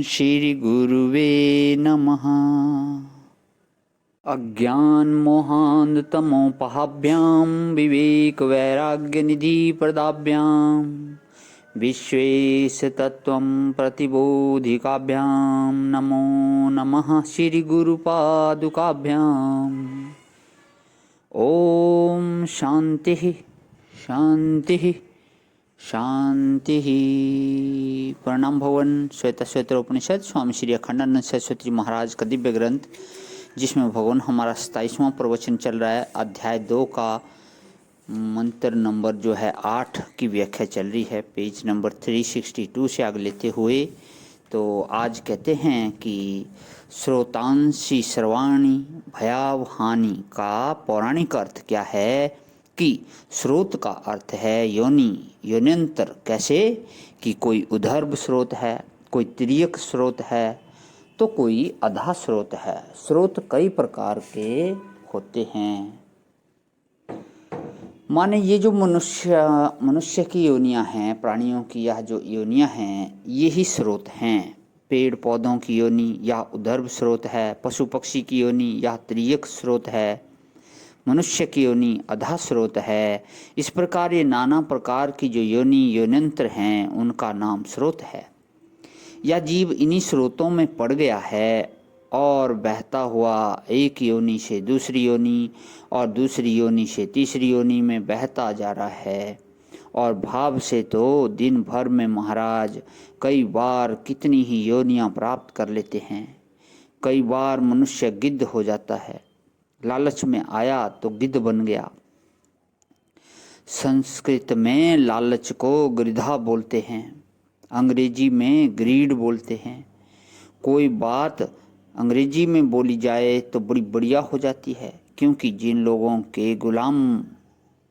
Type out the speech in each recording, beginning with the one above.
श्री गुरुवे नमः। अज्ञानमोहान्धतमोपहाभ्यां विवेकवैराग्यनिधिप्रदाभ्यां विश्वेशतत्त्वं प्रतिबोधिकाभ्यां नमो नमः श्रीगुरुपादुकाभ्याम्। ओम शांति शांति शांति। प्रणाम भवन। श्वेता उपनिषद स्वामी श्री अखंडानंद सरस्वती महाराज का दिव्य ग्रंथ, जिसमें भगवान हमारा 27वां प्रवचन चल रहा है। अध्याय 2 का मंत्र नंबर जो है 8 की व्याख्या चल रही है, पेज नंबर 362 से आगे लेते हुए। तो आज कहते हैं कि श्रोतांशी सर्वाणी भयावहानि का पौराणिक अर्थ क्या है कि स्रोत का अर्थ है योनि, योन्यंतर। कैसे कि कोई उधर्भ स्रोत है, कोई तिर्यक स्रोत है, तो कोई अधा स्रोत है। स्रोत कई प्रकार के होते हैं। माने ये जो मनुष्य की योनियां हैं, प्राणियों की यह जो योनियां हैं, यही स्रोत हैं। पेड़ पौधों की योनि या उधर्भ स्रोत है, पशु पक्षी की योनि या तिर्यक स्रोत है, मनुष्य की योनि अधा स्रोत है। इस प्रकार ये नाना प्रकार की जो योनि योन्यंत्र हैं, उनका नाम स्रोत है। या जीव इन्हीं स्रोतों में पड़ गया है और बहता हुआ एक योनि से दूसरी योनि और दूसरी योनि से तीसरी योनि में बहता जा रहा है। और भाव से तो दिन भर में महाराज कई बार कितनी ही योनियां प्राप्त कर लेते हैं। कई बार मनुष्य गिद्ध हो जाता है, लालच में आया तो गिद्ध बन गया। संस्कृत में लालच को गृधा बोलते हैं, अंग्रेजी में ग्रीड बोलते हैं। कोई बात अंग्रेजी में बोली जाए तो बड़ी बढ़िया हो जाती है, क्योंकि जिन लोगों के गुलाम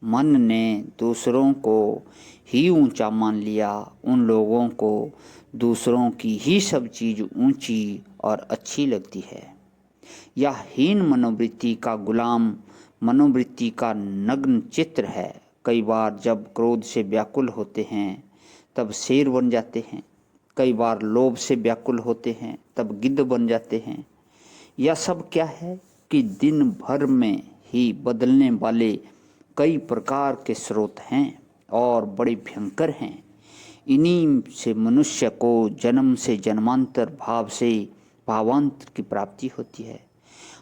मन ने दूसरों को ही ऊंचा मान लिया, उन लोगों को दूसरों की ही सब चीज़ ऊंची और अच्छी लगती है। यह हीन मनोवृत्ति का गुलाम मनोवृत्ति का नग्न चित्र है। कई बार जब क्रोध से व्याकुल होते हैं तब शेर बन जाते हैं, कई बार लोभ से व्याकुल होते हैं तब गिद्ध बन जाते हैं। यह सब क्या है कि दिन भर में ही बदलने वाले कई प्रकार के स्रोत हैं और बड़े भयंकर हैं। इन्हीं से मनुष्य को जन्म से जन्मांतर भाव से भावांतर की प्राप्ति होती है।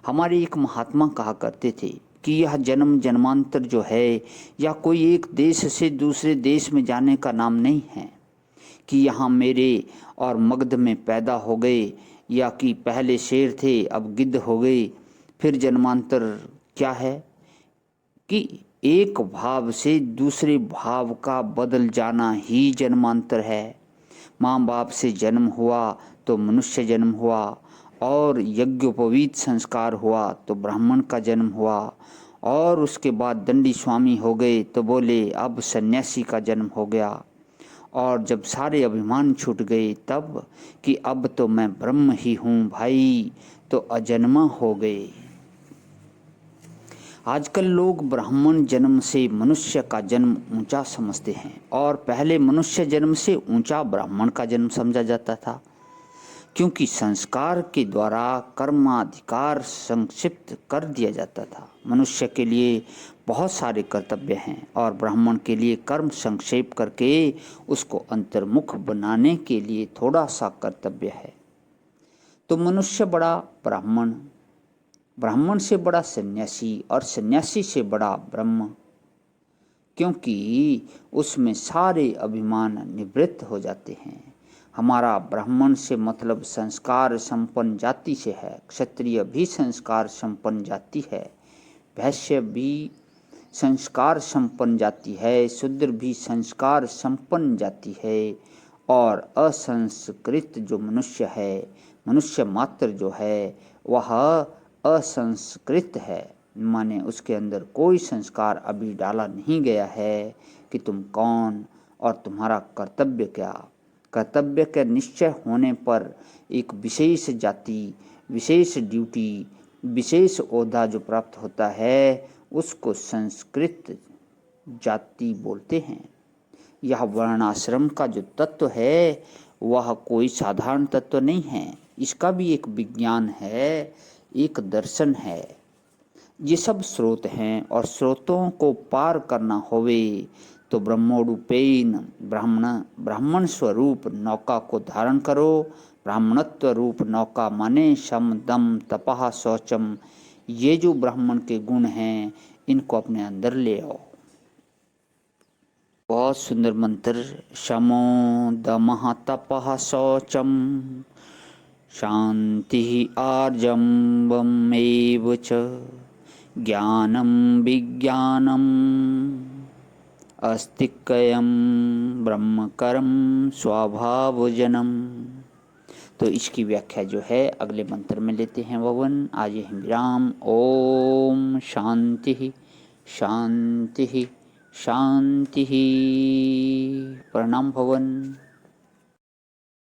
हमारे एक महात्मा कहा करते थे कि यह जन्म जन्मांतर जो है, या कोई एक देश से दूसरे देश में जाने का नाम नहीं है कि यहाँ मेरे और मगध में पैदा हो गए, या कि पहले शेर थे अब गिद्ध हो गए। फिर जन्मांतर क्या है कि एक भाव से दूसरे भाव का बदल जाना ही जन्मांतर है। माँ बाप से जन्म हुआ तो मनुष्य जन्म हुआ, और यज्ञोपवीत संस्कार हुआ तो ब्राह्मण का जन्म हुआ, और उसके बाद दंडी स्वामी हो गए तो बोले अब सन्यासी का जन्म हो गया। और जब सारे अभिमान छूट गए तब कि अब तो मैं ब्रह्म ही हूँ भाई, तो अजन्मा हो गए। आजकल लोग ब्राह्मण जन्म से मनुष्य का जन्म ऊंचा समझते हैं, और पहले मनुष्य जन्म से ऊंचा ब्राह्मण का जन्म समझा जाता था, क्योंकि संस्कार के द्वारा कर्माधिकार संक्षिप्त कर दिया जाता था। मनुष्य के लिए बहुत सारे कर्तव्य हैं और ब्राह्मण के लिए कर्म संक्षेप करके उसको अंतर्मुख बनाने के लिए थोड़ा सा कर्तव्य है। तो मनुष्य बड़ा ब्राह्मण, ब्राह्मण से बड़ा सन्यासी, और सन्यासी से बड़ा ब्रह्म, क्योंकि उसमें सारे अभिमान निवृत्त हो जाते हैं। हमारा ब्राह्मण से मतलब संस्कार संपन्न जाति से है। क्षत्रिय भी संस्कार संपन्न जाति है, वैश्य भी संस्कार संपन्न जाति है, शूद्र भी संस्कार संपन्न जाति है, और असंस्कृत जो मनुष्य है, मनुष्य मात्र जो है, वह असंस्कृत है। माने उसके अंदर कोई संस्कार अभी डाला नहीं गया है कि तुम कौन और तुम्हारा कर्तव्य क्या। कर्तव्य के निश्चय होने पर एक विशेष जाति, विशेष ड्यूटी, विशेष ओहदा जो प्राप्त होता है, उसको संस्कृत जाति बोलते हैं। यह वर्णाश्रम का जो तत्व है वह कोई साधारण तत्व नहीं है, इसका भी एक विज्ञान है, एक दर्शन है। ये सब स्रोत हैं और स्रोतों को पार करना होवे तो ब्रह्मोरूपेण ब्राह्मण स्वरूप नौका को धारण करो। ब्राह्मणत्व रूप नौका माने शम दम तपह शौचम। ये जो ब्राह्मण के गुण हैं इनको अपने अंदर ले आओ। बहुत सुंदर मंत्र। शमो दमः तपः शौचम शांति आर्जवमेव च ज्ञानम विज्ञानम अस्तिक्यम ब्रह्मकरम स्वभावजनम। तो इसकी व्याख्या जो है अगले मंत्र में लेते हैं भवन। आज यही विराम। ओम शांति शांति शांति। प्रणाम भवन।